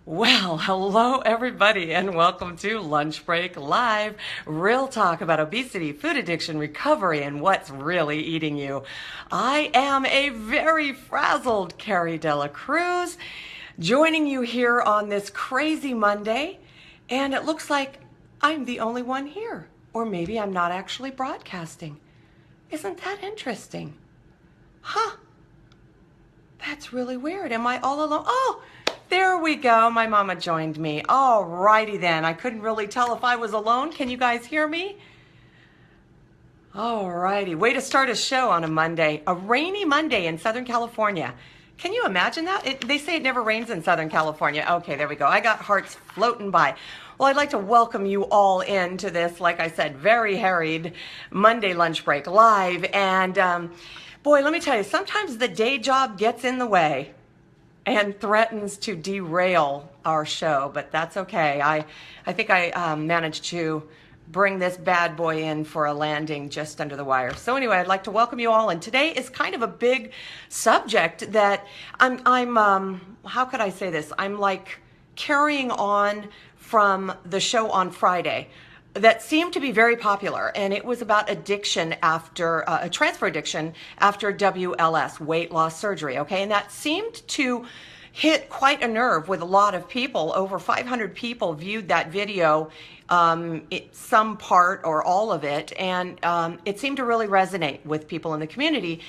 Well, hello everybody and welcome to Lunch Break Live. Real talk about obesity, food addiction, recovery, and what's really eating you. I am a very frazzled Carrie Dela Cruz joining you here on this crazy Monday, and it looks like I'm the only one here. Or maybe I'm not actually broadcasting. Isn't that interesting? Huh. That's really weird. Am I all alone? Oh! There we go. My mama joined me. All righty then. I couldn't really tell if I was alone. Can you guys hear me? All righty. Way to start a show on a Monday. A rainy Monday in Southern California. Can you imagine that? They say it never rains in Southern California. Okay, there we go. I got hearts floating by. Well, I'd like to welcome you all into this, like I said, very harried Monday Lunch Break Live. And boy, let me tell you, sometimes the day job gets in the way and threatens to derail our show, but that's okay. I think I managed to bring this bad boy in for a landing just under the wire. So anyway, I'd like to welcome you all, and today is kind of a big subject that I'm how could I say this? I'm like carrying on from the show on Friday that seemed to be very popular, and it was about addiction after a transfer addiction after WLS, weight loss surgery, okay? And that seemed to hit quite a nerve with a lot of people. Over 500 people viewed that video, some part or all of it, and it seemed to really resonate with people in the community.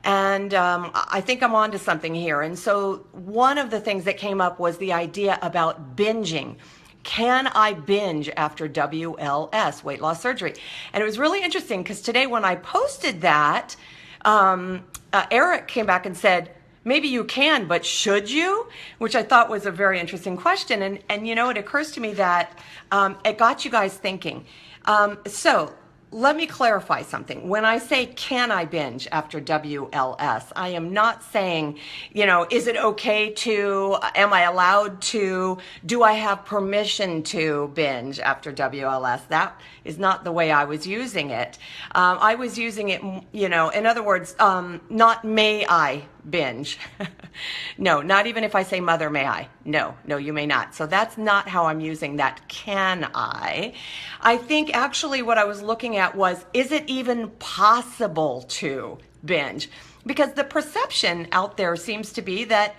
And I think I'm onto something here. And so one of the things that came up was the idea about binging. Can I binge after WLS, weight loss surgery? And it was really interesting because today when I posted that, Eric came back and said, maybe you can, but should you? Which I thought was a very interesting question. And you know, it occurs to me that it got you guys thinking. So let me clarify something. When I say, can I binge after WLS, I am not saying, you know, is it okay to, am I allowed to, do I have permission to binge after WLS? That is not the way I was using it. I was using it, you know, in other words, not may I binge. No, not even if I say mother, may I? No, you may not. So that's not how I'm using that can I. I think actually what I was looking at was, is it even possible to binge? Because the perception out there seems to be that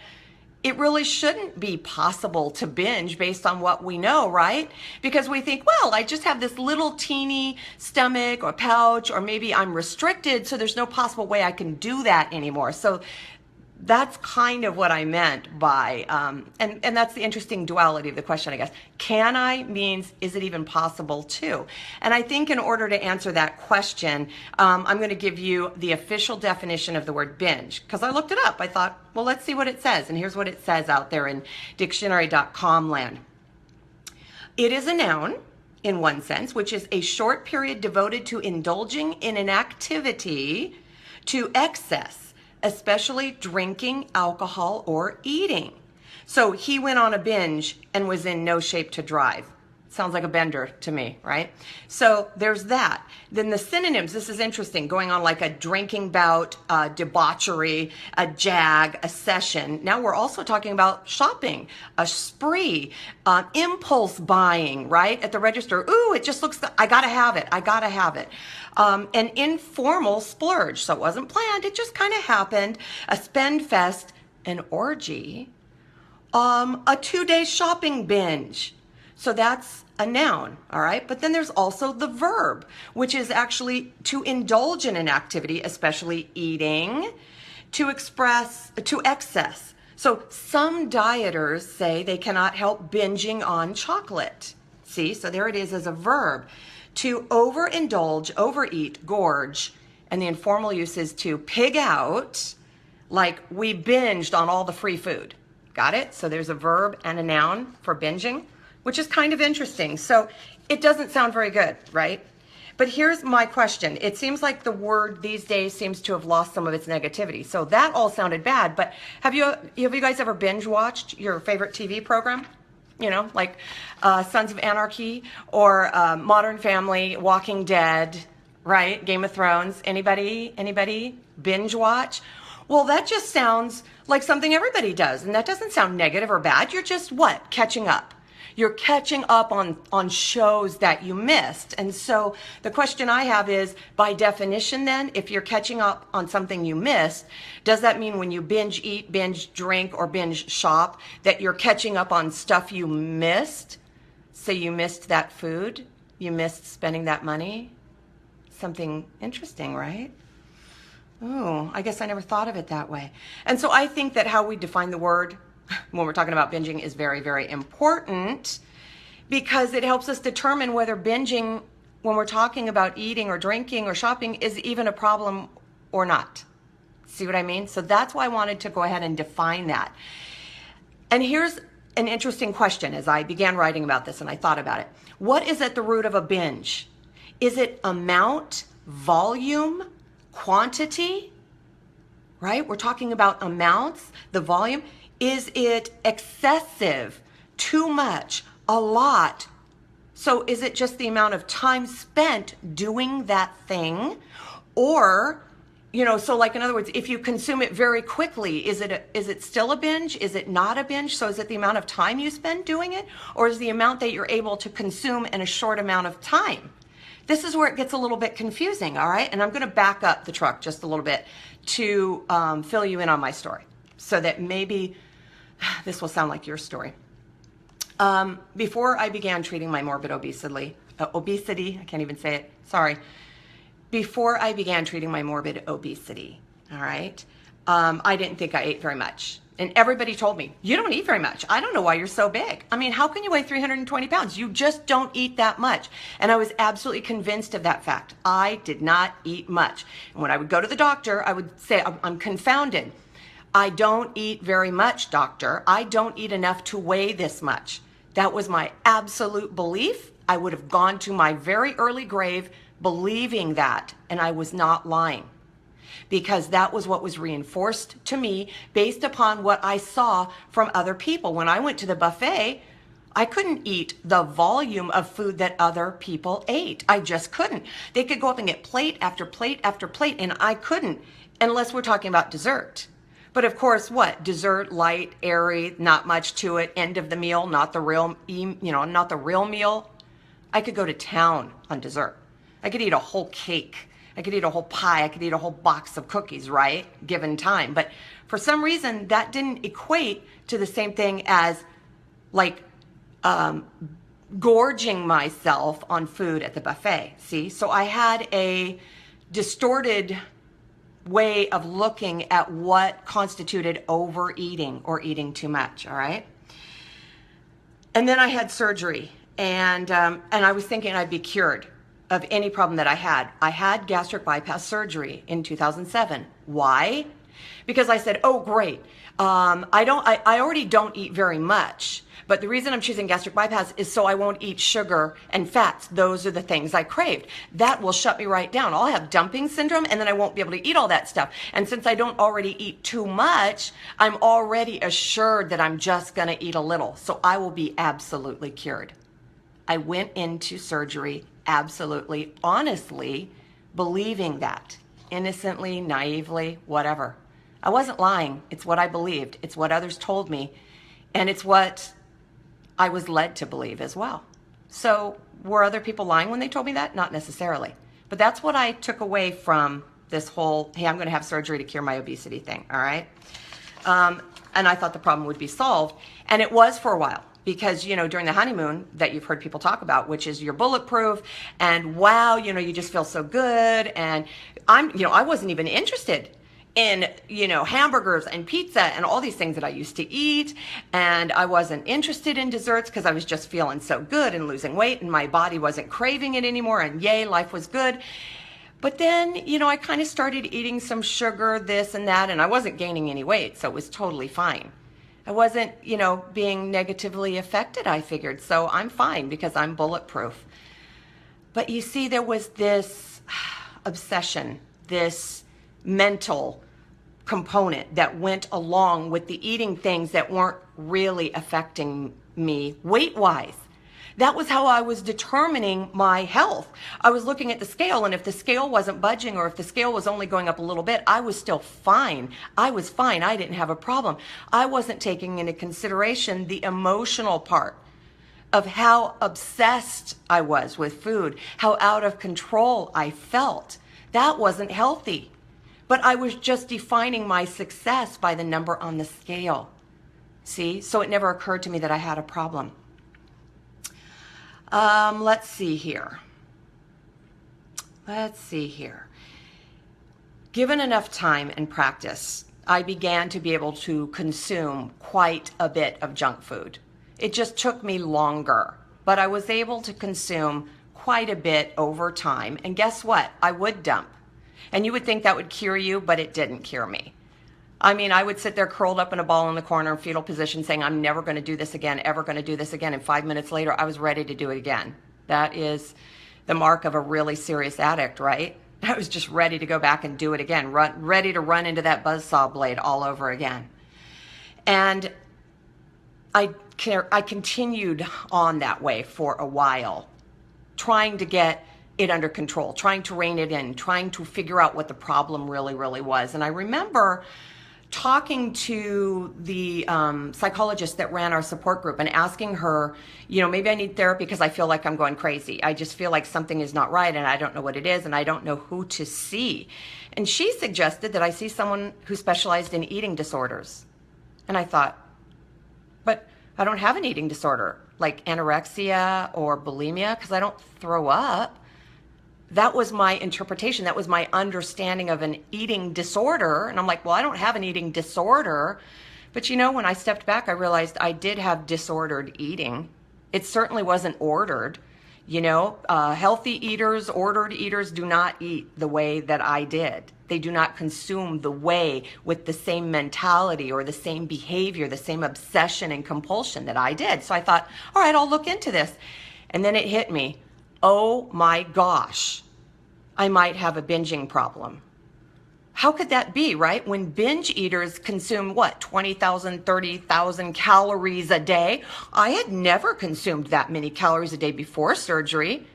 it really shouldn't be possible to binge based on what we know, right? Because we think, well, I just have this little teeny stomach or pouch, or maybe I'm restricted, so there's no possible way I can do that anymore. So that's kind of what I meant by, and that's the interesting duality of the question, I guess. Can I means, is it even possible to? And I think in order to answer that question, I'm going to give you the official definition of the word binge, because I looked it up. I thought, well, let's see what it says. And here's what it says out there in dictionary.com land. It is a noun, in one sense, which is a short period devoted to indulging in an activity to excess, especially drinking, alcohol, or eating. So he went on a binge and was in no shape to drive. Sounds like a bender to me, right? So there's that. Then the synonyms, this is interesting, going on like a drinking bout, debauchery, a jag, a session. Now we're also talking about shopping, a spree, impulse buying, right? At the register, ooh, it just looks, I gotta have it, I gotta have it. An informal splurge, so it wasn't planned, it just kind of happened. A spend fest, an orgy, a 2-day shopping binge. So that's a noun, all right? But then there's also the verb, which is actually to indulge in an activity, especially eating, to express, to excess. So some dieters say they cannot help binging on chocolate. See, so there it is as a verb. To overindulge, overeat, gorge, and the informal use is to pig out, like we binged on all the free food. Got it? So there's a verb and a noun for binging, which is kind of interesting. So it doesn't sound very good, right? But here's my question. It seems like the word these days seems to have lost some of its negativity. So that all sounded bad, but have you guys ever binge watched your favorite TV program? You know, like Sons of Anarchy or Modern Family, Walking Dead, right? Game of Thrones. Anybody binge watch? Well, that just sounds like something everybody does, and that doesn't sound negative or bad. You're just what? Catching up. You're catching up on shows that you missed. And so the question I have is, by definition then, if you're catching up on something you missed, does that mean when you binge eat, binge drink, or binge shop that you're catching up on stuff you missed? So you missed that food? You missed spending that money? Something interesting, right? Oh, I guess I never thought of it that way. And so I think that how we define the word when we're talking about binging is very, very important, because it helps us determine whether binging, when we're talking about eating or drinking or shopping, is even a problem or not. See what I mean? So that's why I wanted to go ahead and define that. And here's an interesting question as I began writing about this and I thought about it. What is at the root of a binge? Is it amount, volume, quantity? Right? We're talking about amounts, the volume. Is it excessive, too much, a lot? So is it just the amount of time spent doing that thing? Or, so like in other words, if you consume it very quickly, is it still a binge? Is it not a binge? So is it the amount of time you spend doing it? Or is the amount that you're able to consume in a short amount of time? This is where it gets a little bit confusing, all right? And I'm going to back up the truck just a little bit to fill you in on my story so that maybe this will sound like your story. Before I began treating my morbid obesity, I can't even say it, sorry. Before I began treating my morbid obesity, all right, I didn't think I ate very much. And everybody told me, you don't eat very much. I don't know why you're so big. I mean, how can you weigh 320 pounds? You just don't eat that much. And I was absolutely convinced of that fact. I did not eat much. And when I would go to the doctor, I would say, I'm confounded. I don't eat very much, doctor. I don't eat enough to weigh this much. That was my absolute belief. I would have gone to my very early grave believing that, and I was not lying, because that was what was reinforced to me based upon what I saw from other people. When I went to the buffet, I couldn't eat the volume of food that other people ate. I just couldn't. They could go up and get plate after plate after plate, and I couldn't, unless we're talking about dessert. But of course, what? Dessert, light, airy, not much to it, end of the meal, not the real, not the real meal. I could go to town on dessert. I could eat a whole cake. I could eat a whole pie. I could eat a whole box of cookies, right? Given time. But for some reason, that didn't equate to the same thing as like gorging myself on food at the buffet. See? So I had a distorted way of looking at what constituted overeating or eating too much, all right? And then I had surgery, and I was thinking I'd be cured of any problem that I had. I had gastric bypass surgery in 2007. Why? Because I said, oh, great. I already don't eat very much, but the reason I'm choosing gastric bypass is so I won't eat sugar and fats. Those are the things I craved. That will shut me right down. I'll have dumping syndrome, and then I won't be able to eat all that stuff. And since I don't already eat too much, I'm already assured that I'm just going to eat a little. So I will be absolutely cured. I went into surgery absolutely, honestly, believing that. Innocently, naively, whatever. I wasn't lying. It's what I believed. It's what others told me. And it's what I was led to believe as well. So were other people lying when they told me that? Not necessarily. But that's what I took away from this whole, hey, I'm going to have surgery to cure my obesity thing, all right? And I thought the problem would be solved. And it was for a while. Because, during the honeymoon that you've heard people talk about, which is you're bulletproof and wow, you just feel so good. And I wasn't even interested in, hamburgers and pizza and all these things that I used to eat. And I wasn't interested in desserts because I was just feeling so good and losing weight and my body wasn't craving it anymore. And yay, life was good. But then, I kind of started eating some sugar, this and that, and I wasn't gaining any weight. So it was totally fine. I wasn't, being negatively affected, I figured. So I'm fine because I'm bulletproof. But you see, there was this obsession, this mental component that went along with the eating things that weren't really affecting me weight-wise. That was how I was determining my health. I was looking at the scale, and if the scale wasn't budging, or if the scale was only going up a little bit, I was still fine. I was fine. I didn't have a problem. I wasn't taking into consideration the emotional part of how obsessed I was with food, how out of control I felt. That wasn't healthy. But I was just defining my success by the number on the scale. See? So it never occurred to me that I had a problem. Let's see here. Given enough time and practice, I began to be able to consume quite a bit of junk food. It just took me longer, but I was able to consume quite a bit over time. And guess what? I would dump. And you would think that would cure you, but it didn't cure me. I mean, I would sit there curled up in a ball in the corner in fetal position saying, I'm never going to do this again, ever going to do this again. And 5 minutes later, I was ready to do it again. That is the mark of a really serious addict, right? I was just ready to go back and do it again, ready to run into that buzzsaw blade all over again. And I continued on that way for a while, trying to get it under control, trying to rein it in, trying to figure out what the problem really, really was. And I remember talking to the psychologist that ran our support group and asking her, maybe I need therapy because I feel like I'm going crazy. I just feel like something is not right and I don't know what it is and I don't know who to see. And she suggested that I see someone who specialized in eating disorders. And I thought, but I don't have an eating disorder like anorexia or bulimia because I don't throw up. That was my interpretation. That was my understanding of an eating disorder. And I'm like, well, I don't have an eating disorder. But when I stepped back, I realized I did have disordered eating. It certainly wasn't ordered. Healthy eaters, ordered eaters do not eat the way that I did. They do not consume the way with the same mentality or the same behavior, the same obsession and compulsion that I did. So I thought, all right, I'll look into this. And then it hit me. Oh my gosh, I might have a binging problem. How could that be, right? When binge eaters consume 20,000, 30,000 calories a day. I had never consumed that many calories a day before surgery.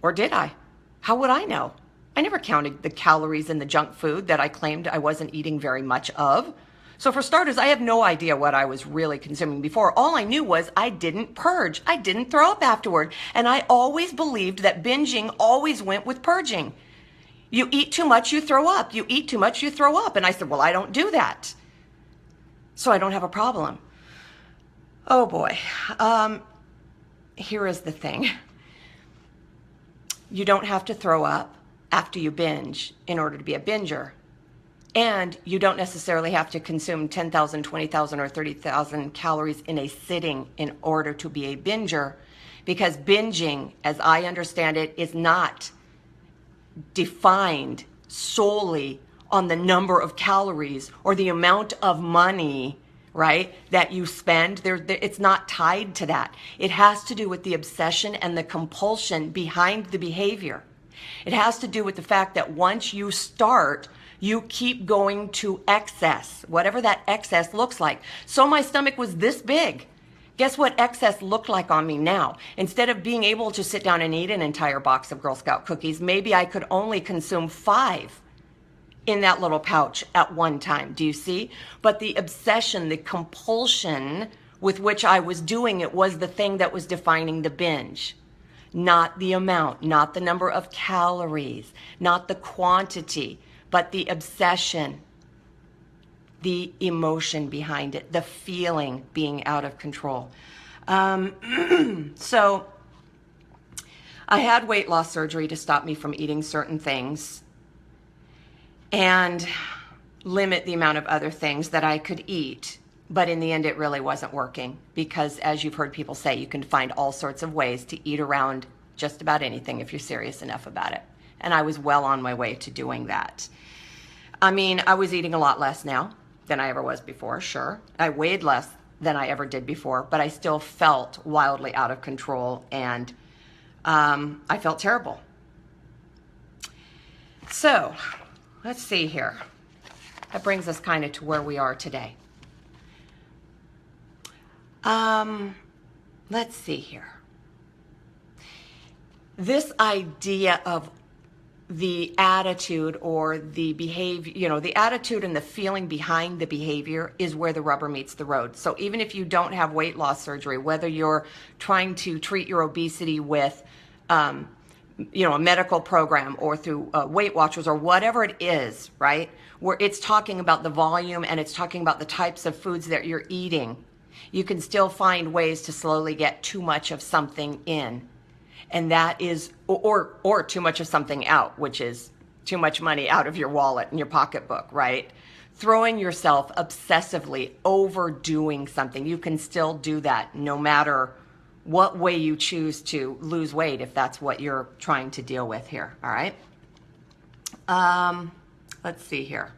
Or did I? How would I know? I never counted the calories in the junk food that I claimed I wasn't eating very much of. So for starters, I have no idea what I was really consuming before. All I knew was I didn't purge. I didn't throw up afterward. And I always believed that binging always went with purging. You eat too much, you throw up. You eat too much, you throw up. And I said, well, I don't do that. So I don't have a problem. Oh boy. Here is the thing. You don't have to throw up after you binge in order to be a binger. And you don't necessarily have to consume 10,000, 20,000, or 30,000 calories in a sitting in order to be a binger, because binging, as I understand it, is not defined solely on the number of calories or the amount of money, right, that you spend. It's not tied to that. It has to do with the obsession and the compulsion behind the behavior. It has to do with the fact that once you start, you keep going to excess, whatever that excess looks like. So my stomach was this big. Guess what excess looked like on me now? Instead of being able to sit down and eat an entire box of Girl Scout cookies, maybe I could only consume 5 in that little pouch at one time. Do you see? But the obsession, the compulsion with which I was doing it was the thing that was defining the binge. Not the amount, not the number of calories, not the quantity, but the obsession, the emotion behind it, the feeling being out of control. So I had weight loss surgery to stop me from eating certain things and limit the amount of other things that I could eat. But in the end, it really wasn't working because, as you've heard people say, you can find all sorts of ways to eat around just about anything if you're serious enough about it. And I was well on my way to doing that. I mean, I was eating a lot less now than I ever was before, sure. I weighed less than I ever did before, but I still felt wildly out of control, and I felt terrible. So, let's see here. That brings us kind of to where we are today. Let's see here. this idea of the attitude or the behavior, you know, the attitude and the feeling behind the behavior is where the rubber meets the road. So even if you don't have weight loss surgery, whether you're trying to treat your obesity with, you know, a medical program or through Weight Watchers or whatever it is, right? Where it's talking about the volume and it's talking about the types of foods that you're eating, you can still find ways to slowly get too much of something in. And that is, or too much of something out, which is too much money out of your wallet and your pocketbook, right? Throwing yourself obsessively, overdoing something. You can still do that no matter what way you choose to lose weight, if that's what you're trying to deal with here, all right? Let's see here.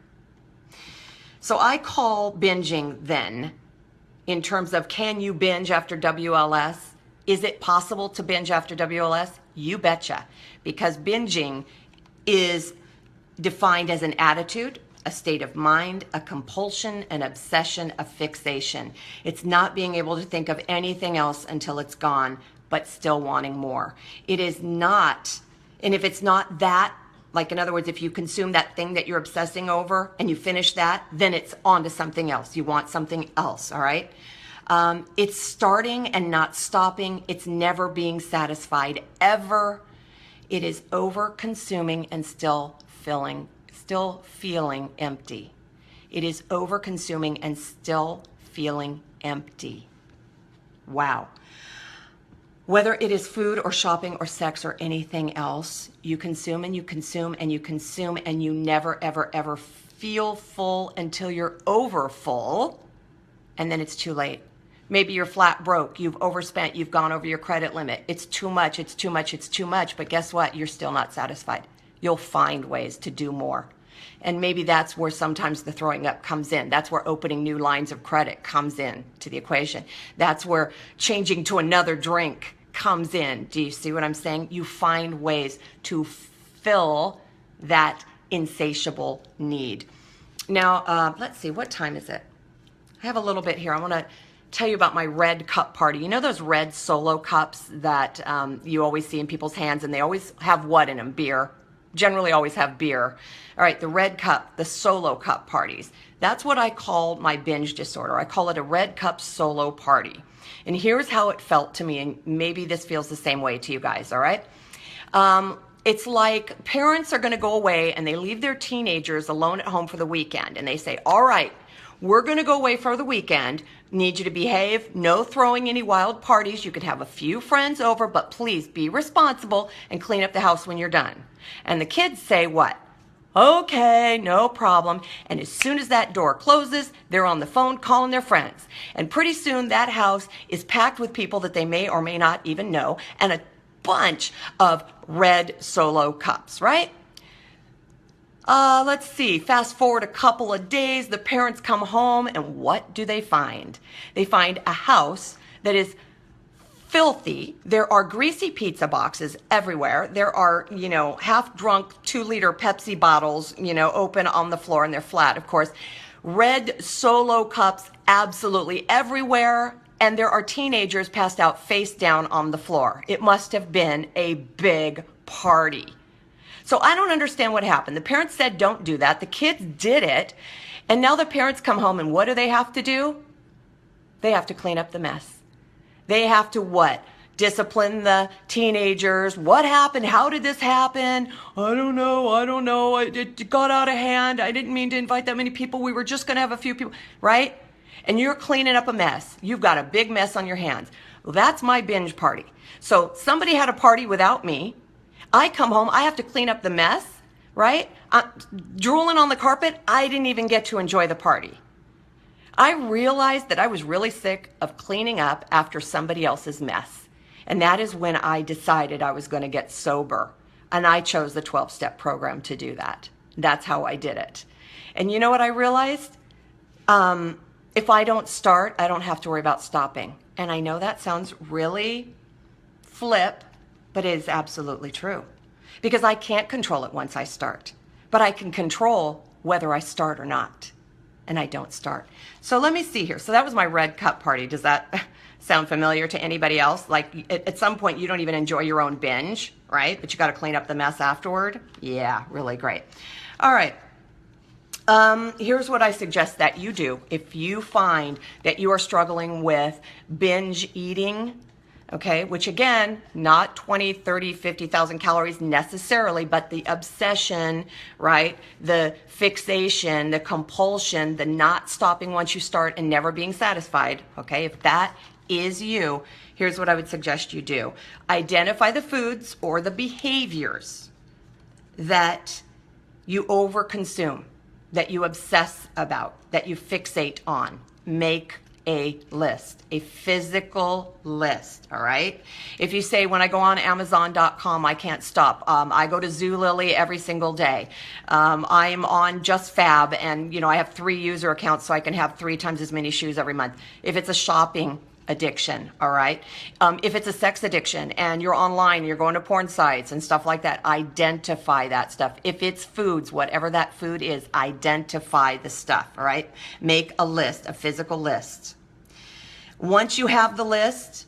So I call binging then, in terms of can you binge after WLS? Is it possible to binge after WLS? You betcha, because binging is defined as an attitude, a state of mind, a compulsion, an obsession, a fixation. It's not being able to think of anything else until it's gone, but still wanting more. It is not, and if it's not that, like in other words, if you consume that thing that you're obsessing over and you finish that, then it's on to something else. You want something else, all right? It's starting and not stopping. It's never being satisfied, ever. It is over consuming and still feeling empty. It is over consuming and still feeling empty. Wow. Whether it is food or shopping or sex or anything else, you consume and you consume and you consume and you never, ever, ever feel full until you're over full, and then it's too late. Maybe you're flat broke, you've overspent, you've gone over your credit limit. It's too much, it's too much, it's too much, but guess what? You're still not satisfied. You'll find ways to do more. And maybe that's where sometimes the throwing up comes in. That's where opening new lines of credit comes in to the equation. That's where changing to another drink comes in. Do you see what I'm saying? You find ways to fill that insatiable need. Now, let's see, what time is it? I have a little bit here. I want to tell you about my red cup party. You know those red Solo cups that you always see in people's hands, and they always have what in them? Beer. Generally always have beer. All right, the red cup, the Solo cup parties. That's what I call my binge disorder. I call it a red cup Solo party. And here's how it felt to me, and maybe this feels the same way to you guys, all right? It's like parents are going to go away and they leave their teenagers alone at home for the weekend, and they say, all right, we're going to go away for the weekend. Need you to behave. No throwing any wild parties. You can have a few friends over, but please be responsible and clean up the house when you're done. And the kids say what? Okay, no problem. And as soon as that door closes, they're on the phone calling their friends. And pretty soon that house is packed with people that they may or may not even know, and a bunch of red Solo cups, right? Let's see, fast forward a couple of days, the parents come home, and what do they find? They find a house that is filthy. There are greasy pizza boxes everywhere. There are, you know, half-drunk 2-liter Pepsi bottles, you know, open on the floor, and they're flat, of course. Red Solo cups absolutely everywhere, and there are teenagers passed out face down on the floor. It must have been a big party. So I don't understand what happened. The parents said don't do that. The kids did it. And now the parents come home, and what do they have to do? They have to clean up the mess. They have to what? Discipline the teenagers. What happened? How did this happen? I don't know. It got out of hand. I didn't mean to invite that many people. We were just going to have a few people, right? And you're cleaning up a mess. You've got a big mess on your hands. Well, that's my binge party. So somebody had a party without me. I come home, I have to clean up the mess, right? Drooling on the carpet, I didn't even get to enjoy the party. I realized that I was really sick of cleaning up after somebody else's mess. And that is when I decided I was going to get sober. And I chose the 12-step program to do that. That's how I did it. And you know what I realized? If I don't start, I don't have to worry about stopping. And I know that sounds really flip, but it is absolutely true, because I can't control it once I start, but I can control whether I start or not, and I don't start. So let me see here. So that was my red cup party. Does that Sound familiar to anybody else? Like at some point you don't even enjoy your own binge, right? But you got to clean up the mess afterward. Yeah, really great. All right. Here's what I suggest that you do. If you find that you are struggling with binge eating, okay, which again, not 20, 30, 50,000 calories necessarily, but the obsession, right? The fixation, the compulsion, the not stopping once you start and never being satisfied, okay? If that is you, here's what I would suggest you do. Identify the foods or the behaviors that you overconsume, that you obsess about, that you fixate on. Make a list, a physical list, all right? If you say, when I go on Amazon.com, I can't stop. I go to Zulily every single day. I'm on JustFab, and I have 3 user accounts, so I can have 3 times as many shoes every month. If it's a shopping addiction, all right? If it's a sex addiction and you're online, you're going to porn sites and stuff like that, identify that stuff. If it's foods, whatever that food is, identify the stuff, all right? Make a list, a physical list. Once you have the list,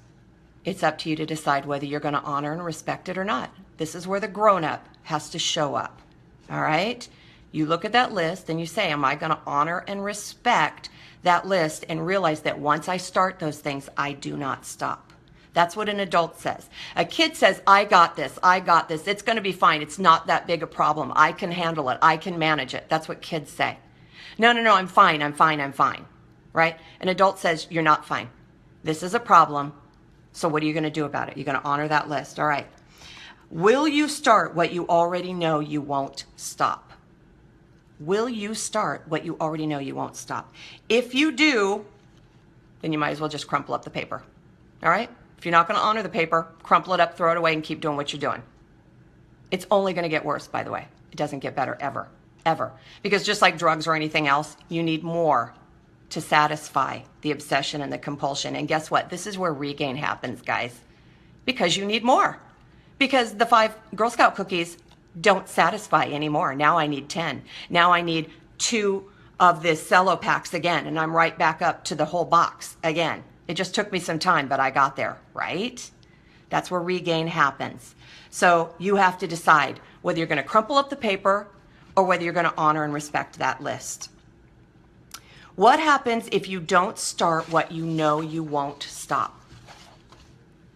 it's up to you to decide whether you're going to honor and respect it or not. This is where the grown-up has to show up, all right? You look at that list and you say, am I going to honor and respect that list, and realize that once I start those things, I do not stop. That's what an adult says. A kid says, I got this, it's going to be fine, it's not that big a problem, I can handle it, I can manage it. That's what kids say. No, I'm fine, right? An adult says, you're not fine. This is a problem, so what are you going to do about it? You're going to honor that list, all right. Will you start what you already know you won't stop? Will you start what you already know you won't stop? If you do, then you might as well just crumple up the paper. All right? If you're not going to honor the paper, crumple it up, throw it away, and keep doing what you're doing. It's only going to get worse, by the way. It doesn't get better ever, ever. Because just like drugs or anything else, you need more to satisfy the obsession and the compulsion. And guess what? This is where regain happens, guys. Because you need more. Because the 5 Girl Scout cookies don't satisfy anymore. Now I need 10. Now I need 2 of the cello packs again, and I'm right back up to the whole box again. It just took me some time, but I got there, right? That's where regain happens. So you have to decide whether you're going to crumple up the paper or whether you're going to honor and respect that list. What happens if you don't start what you know you won't stop?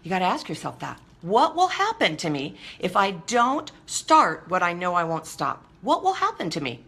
You got to ask yourself that. What will happen to me if I don't start what I know I won't stop? What will happen to me?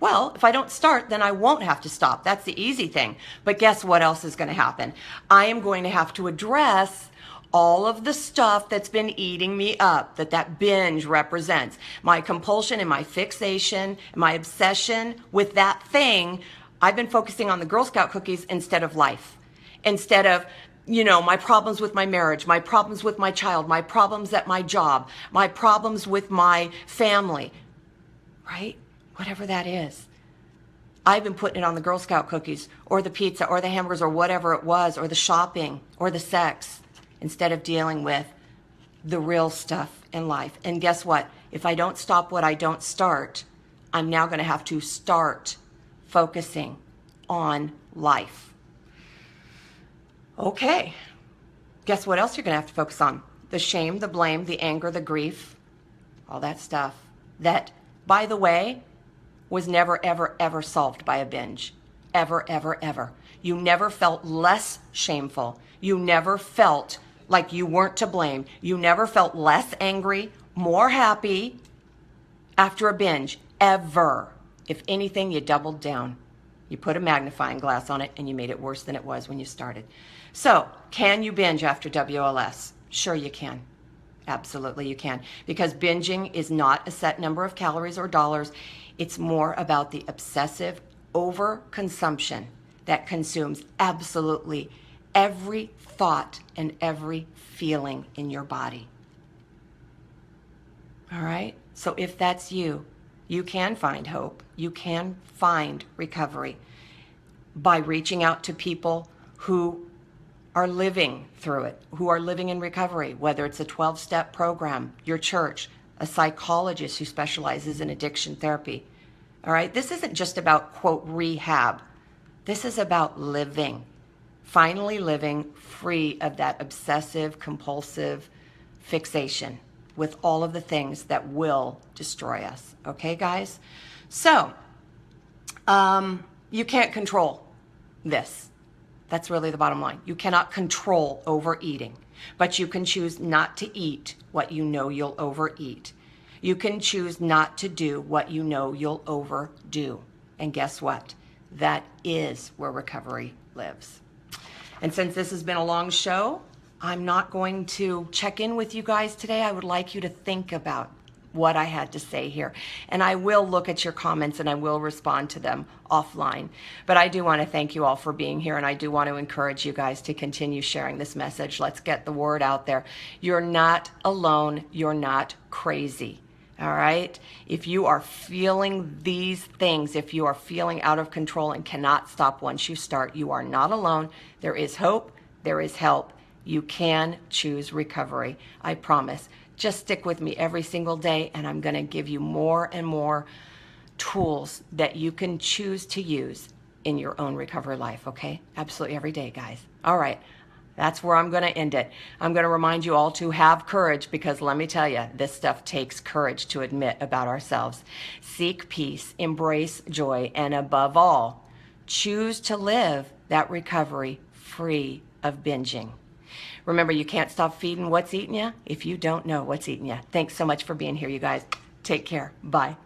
Well, if I don't start, then I won't have to stop. That's the easy thing. But guess what else is going to happen? I am going to have to address all of the stuff that's been eating me up, that binge represents. My compulsion and my fixation, my obsession with that thing. I've been focusing on the Girl Scout cookies instead of life. Instead of my problems with my marriage, my problems with my child, my problems at my job, my problems with my family, right? Whatever that is. I've been putting it on the Girl Scout cookies or the pizza or the hamburgers or whatever it was, or the shopping or the sex, instead of dealing with the real stuff in life. And guess what? If I don't stop what I don't start, I'm now going to have to start focusing on life. Okay, guess what else you're going to have to focus on? The shame, the blame, the anger, the grief, all that stuff that, by the way, was never, ever, ever solved by a binge. Ever, ever, ever. You never felt less shameful. You never felt like you weren't to blame. You never felt less angry, more happy after a binge, ever. If anything, you doubled down. You put a magnifying glass on it and you made it worse than it was when you started. So, can you binge after WLS? Sure you can. Absolutely you can. Because binging is not a set number of calories or dollars. It's more about the obsessive overconsumption that consumes absolutely every thought and every feeling in your body. All right? So if that's you, you can find hope. You can find recovery by reaching out to people who are living through it, who are living in recovery, whether it's a 12-step program, your church, a psychologist who specializes in addiction therapy. All right? This isn't just about, quote, rehab. This is about living finally living free of that obsessive compulsive fixation with all of the things that will destroy us. Okay, guys? So, you can't control this. That's really the bottom line. You cannot control overeating, but you can choose not to eat what you know you'll overeat. You can choose not to do what you know you'll overdo. And guess what? That is where recovery lives. And since this has been a long show, I'm not going to check in with you guys today. I would like you to think about what I had to say here. And I will look at your comments and I will respond to them offline. But I do want to thank you all for being here, and I do want to encourage you guys to continue sharing this message. Let's get the word out there. You're not alone. You're not crazy. All right? If you are feeling these things, if you are feeling out of control and cannot stop once you start, you are not alone. There is hope. There is help. You can choose recovery. I promise. Just stick with me every single day, and I'm going to give you more and more tools that you can choose to use in your own recovery life, okay? Absolutely every day, guys. All right. That's where I'm going to end it. I'm going to remind you all to have courage, because let me tell you, this stuff takes courage to admit about ourselves. Seek peace, embrace joy, and above all, choose to live that recovery free of binging. Remember, you can't stop feeding what's eating you if you don't know what's eating you. Thanks so much for being here, you guys. Take care. Bye.